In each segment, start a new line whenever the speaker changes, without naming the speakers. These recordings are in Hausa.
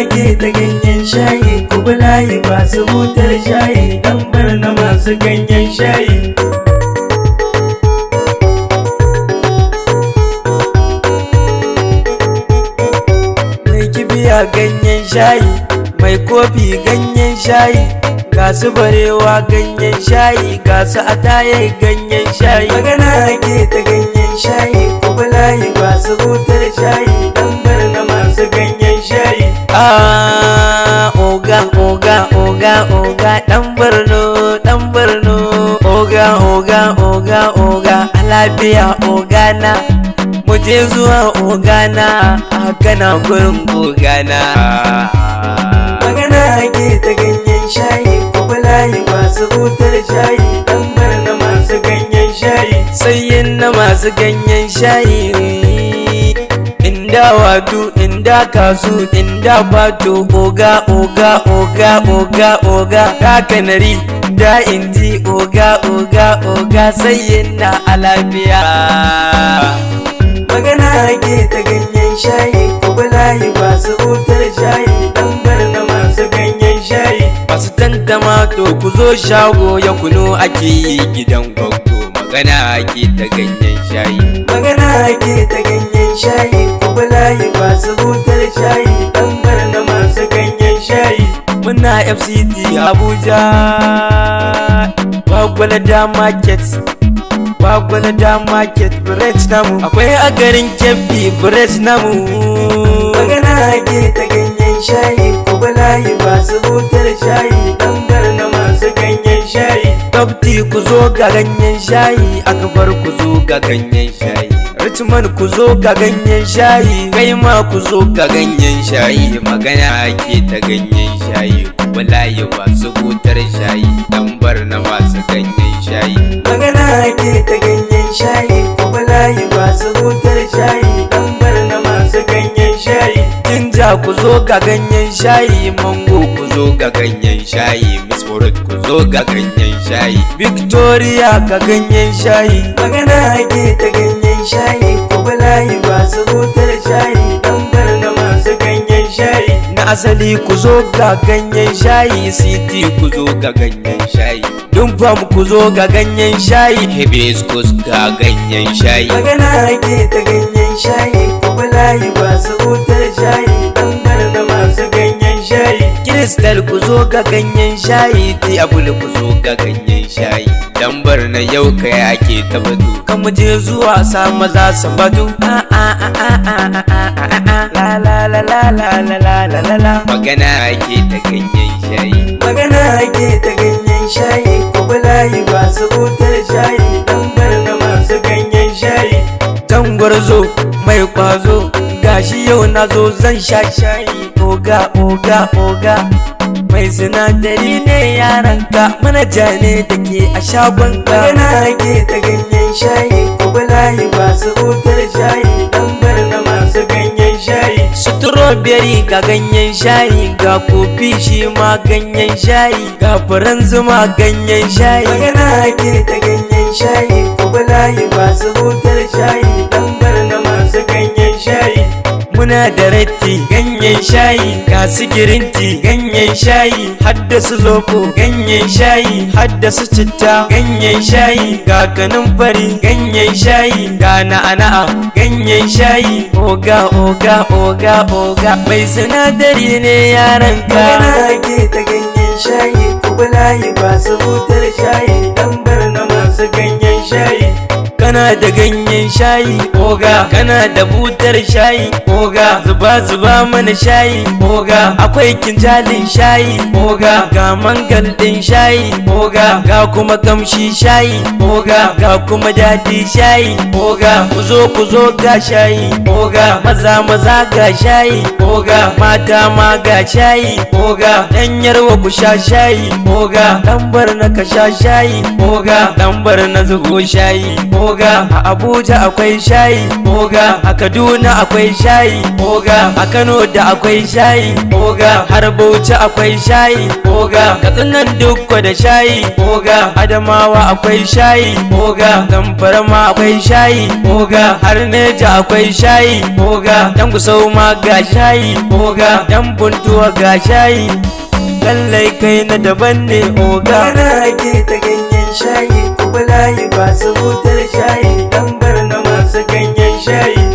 ake ta ganyen shayi, ku bi layi masu butar shayi, dan barna masu ganyen shayi. Mai kibiya ganyen shayi, mai kofi ganyen shayi, ga su barewa ganyen shayi, ga su ataye ganyen shayi. Magana ake ta ganyen shayi, ku bi layi masu butar shayi, dan barna masu ganyen shayi. Oga oga oga oga dan Borno dan Borno, oga oga oga oga a lafiya ogana, muje zuwa ogana, haka na gurin ogana. Magana ake ta ganyen shayi, ku bi layi masu butar shayi, dan barna masu ganyen shayi. Sayin na masu ganyen shayi, inda wadu inda kasu inda bato, oga oga oga oga oga da kanari da inji oga oga oga sayin na alafiya. Magana ake ta ganyen shayi, ku bi layi masu butar shayi, dan barna masu ganyen shayi. Masu tantama to ku zo shago ya kuno ake yi gidan gwaggo. Magana ake ta ganyen shayi, magana ake ta ganyen shayi, ku bi layi masu butar shayi, dan barna masu ganyen shayi. Muna FCT Abuja, Gwagwalada Market, Gwagwalada Market branch namu akwai a garin Kebbi branch namu. Magana ake ta ganyen shayi, ku bi layi masu butar shayi, dan barna masu ganyen shayi. Kafti ku zo ga ganyen shayi, Akbar ku zo ga ganyen shayi, Richmond ku zo ga ganyen shayi, kai ma ku zo ga ganyen shayi. Magana ake ta ganyen shayi, ku bi layi masu butar shayi, dan barna masu ganyen shayi. Magana ake ta ganyen shayi, ku bi layi masu butar shayi, dan barna masu ganyen shayi. Jinja ku zo ga ganyen shayi, mango ku zo ga ganyen shayi, Miss Murad ku zo ga ganyen shayi, Victoria ga ganyen shayi. Magana ake ta ganyen shayi, ku bi layi masu butar shayi, dan barna masu ganyen shayi. Na asali ku zo ga ganyen shayi, City ku zo ga ganyen shayi, Dumfam ku zo ga ganyen shayi, Hibiscus ga ganyen shayi. Magana ake ta ganyen shayi, ku bi layi masu butar shayi, dan barna masu ganyen shayi. Crystal ku zo ga ganyen shayi, Diabul ku zo ga ganyen shayi, dan barna yau kai ake ta batu, kan mu je zuwa sa maza su batu. La la la la la la la la la. Magana ake ta ganyen shayi, magana ake ta ganyen shayi, ku bi layi masu butar shayi, dan barna masu ganyen shayi. Tangwarzo mai kwazo, gashi yau na zo zan sha shayi, oga oga oga mai sinadari ne yaranka, manaja ne da ke a shagon ka. Magana ake ta ganyen shayi, ku bi layi masu butar shayi, dan barna masu ganyen shayi. Strawberry ga ganyen shayi, ga kofi shi ma ganyen shayi, ga furen zuma ganyen shayi. Magana ake ta ganyen shayi, ku bi layi masu butar shayi, dan barna masu ganyen shayi. Muna da ratti ganyen shayi, ga sigirinti ganyen shayi, haddasa loko ganyen shayi, haddasa citta ganyen shayi, ga kanumfari ganyen shayi, ga na'ana'a ganyen shayi. Oga oga oga oga mai sinadari ne yaranka. Magana ake ta ganyen shayi, ku bi layi masu butar shayi, dan barna masu ganyen shayi. Kana da ganyen shayi oga, kana da butar shayi oga, zuba zuba mana shayi oga, akwai kinjalin shayi oga, ga mangal din shayi oga, ga kuma kamshi shayi oga, ga kuma dadi shayi oga. Ku zo ga shayi oga, maza maza ga shayi oga, mata ma ga shayi oga, dan yarwa ku sha shayi oga, dan barna ka sha shayi oga, dan barna zubo shayi oga. oga. A Abuja akwai shayi, oga. A Kaduna akwai shayi, oga. A Kano da akwai shayi, oga. Har Bauchi akwai shayi, oga. Katsinan dukko da shayi, oga. Adamawa akwai shayi, oga. Zamfara ma akwai shayi, oga. Har Neja akwai shayi, oga. Dan Gusau ma ga shayi, oga. Dan Buntuwa ga shayi, lallai kai na daban ne, oga.
Magana ake ta ganyen shayi, kuma layi ba su butar shayi, dan bar na masu ganyen shayi.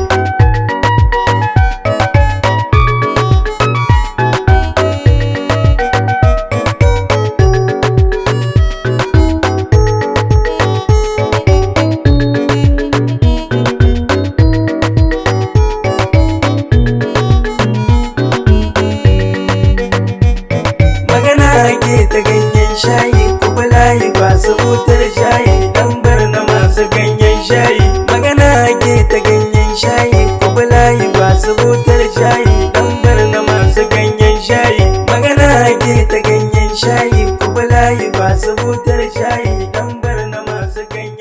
Ake ta ganyen shayi, kuma layi ba su butar shayi, dan bar na masu ganyen shayi. Magana ake ta ganyen shayi, kuma layi ba su butar shayi, dan bar na masu ganyen shayi. Magana ake ta ganyen shayi, kuma layi ba su butar shayi, dan bar na masu ganyen shayi.